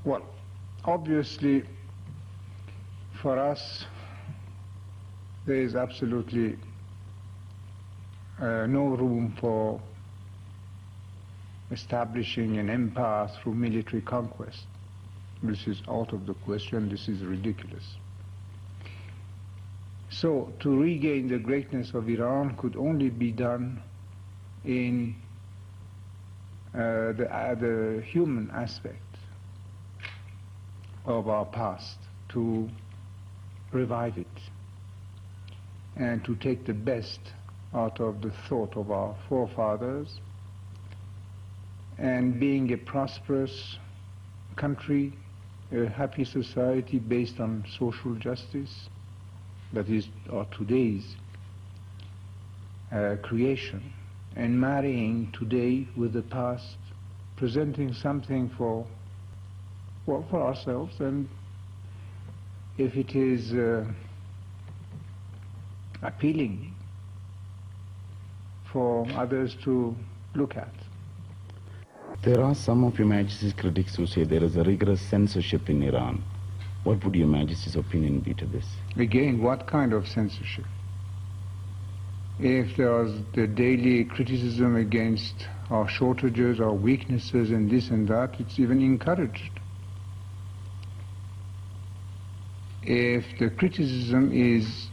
Well, obviously, for us, there is absolutely no room for establishing an empire through military conquest. This is out of the question. This is ridiculous. So, to regain the greatness of Iran could only be done in the human aspect of our past, to revive it and to take the best out of the thought of our forefathers, and being a prosperous country, a happy society based on social justice, that is our today's creation, and marrying today with the past, presenting something for ourselves, and if it is appealing for others to look at. There are some of Your Majesty's critics who say there is a rigorous censorship in Iran. What would Your Majesty's opinion be to this? Again, what kind of censorship? If there was the daily criticism against our shortages, our weaknesses, and this and that, it's even encouraged. If the criticism is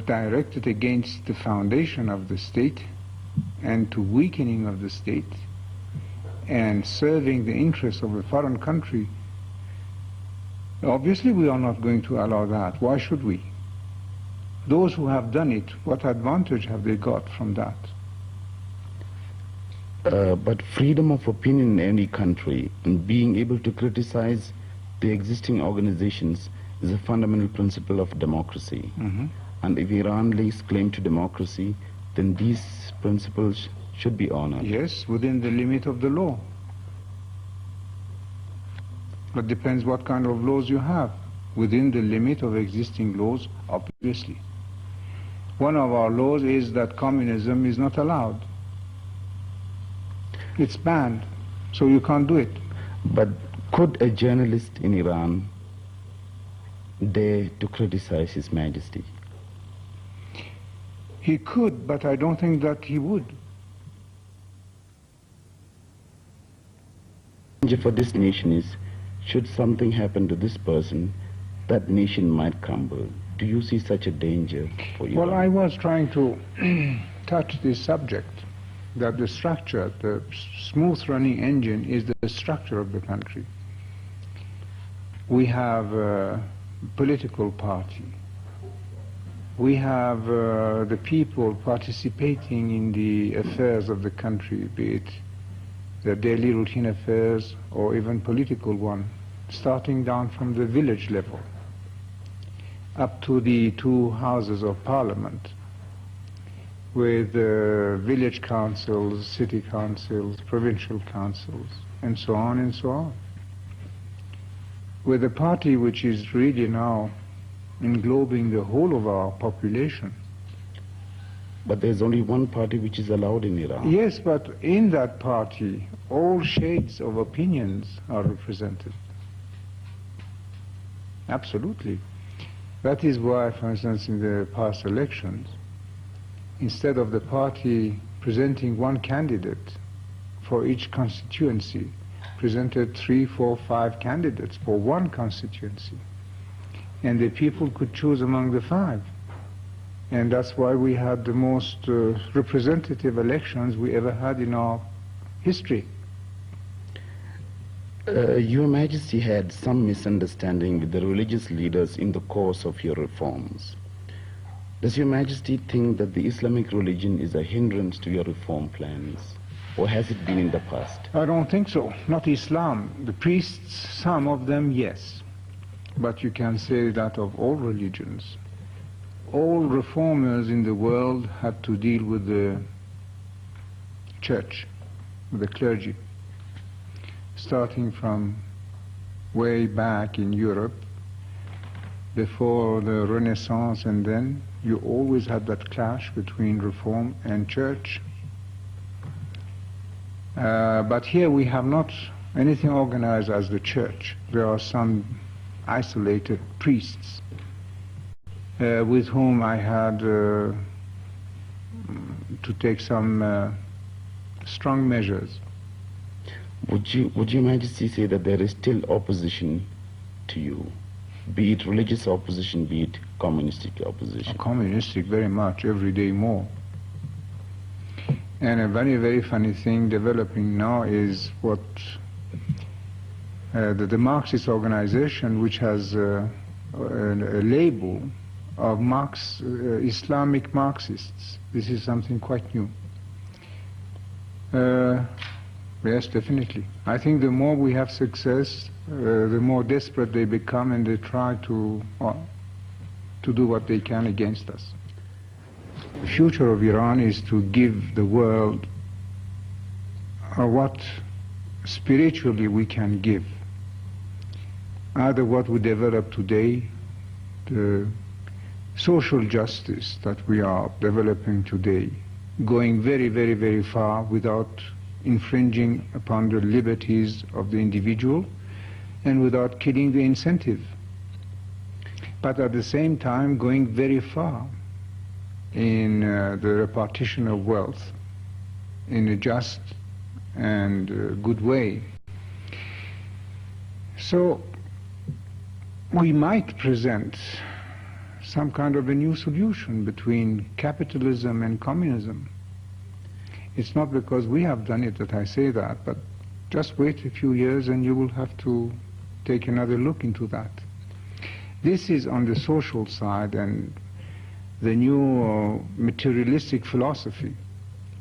directed against the foundation of the state and to weakening of the state and serving the interests of a foreign country, obviously we are not going to allow that. Why should we? Those who have done it, what advantage have they got from that? But freedom of opinion in any country and being able to criticize the existing organizations is a fundamental principle of democracy. Mm-hmm. And if Iran lays claim to democracy, then these principles should be honored. Yes, within the limit of the law. But depends what kind of laws you have. Within the limit of existing laws, obviously. One of our laws is that communism is not allowed. It's banned, so you can't do it. But could a journalist in Iran dare to criticize His Majesty? He could, but I don't think that he would. The danger for this nation is, should something happen to this person, that nation might crumble. Do you see such a danger for Iran? Well, I was trying to touch this subject, that the structure, the smooth running engine is the structure of the country. We have a political party. We have the people participating in the affairs of the country, be it the daily routine affairs or even political one, starting down from the village level up to the two houses of parliament, with village councils, city councils, provincial councils, and so on and so on. With a party which is really now englobing the whole of our population. But there's only one party which is allowed in Iran. Yes, but in that party, all shades of opinions are represented. Absolutely. That is why, for instance, in the past elections, instead of the party presenting one candidate for each constituency, presented 3, 4, 5 candidates for one constituency. And the people could choose among the 5. And that's why we had the most representative elections we ever had in our history. Your Majesty had some misunderstanding with the religious leaders in the course of your reforms. Does Your Majesty think that the Islamic religion is a hindrance to your reform plans, or has it been in the past? I don't think so. Not Islam. The priests, some of them, yes. But you can say that of all religions. All reformers in the world had to deal with the church, with the clergy. Starting from way back in Europe, before the Renaissance, and then you always had that clash between reform and church. But here we have not anything organized as the church. There are some isolated priests with whom I had to take some strong measures. Would Your Majesty say that there is still opposition to you, be it religious opposition, be it communistic opposition? Communistic, very much, every day more. And a very, very funny thing developing now is what the Marxist organization, which has a label of Islamic Marxists. This is something quite new. Yes, definitely. I think the more we have success, the more desperate they become, and they try to do what they can against us. The future of Iran is to give the world what spiritually we can give. Either what we develop today, the social justice that we are developing today, going very, very, very far without infringing upon the liberties of the individual and without killing the incentive, but at the same time going very far in the repartition of wealth in a just and good way. So we might present some kind of a new solution between capitalism and communism. It's not because we have done it that I say that, but just wait a few years and you will have to take another look into that. This is on the social side and the new materialistic philosophy,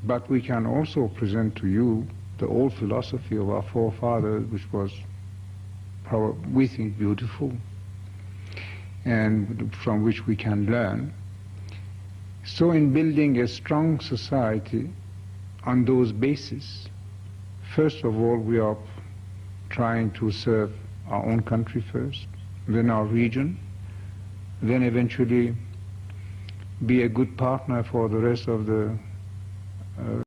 but we can also present to you the old philosophy of our forefathers, which was, we think, beautiful, and from which we can learn. So in building a strong society on those bases, first of all, we are trying to serve our own country first, then our region, then eventually be a good partner for the rest of the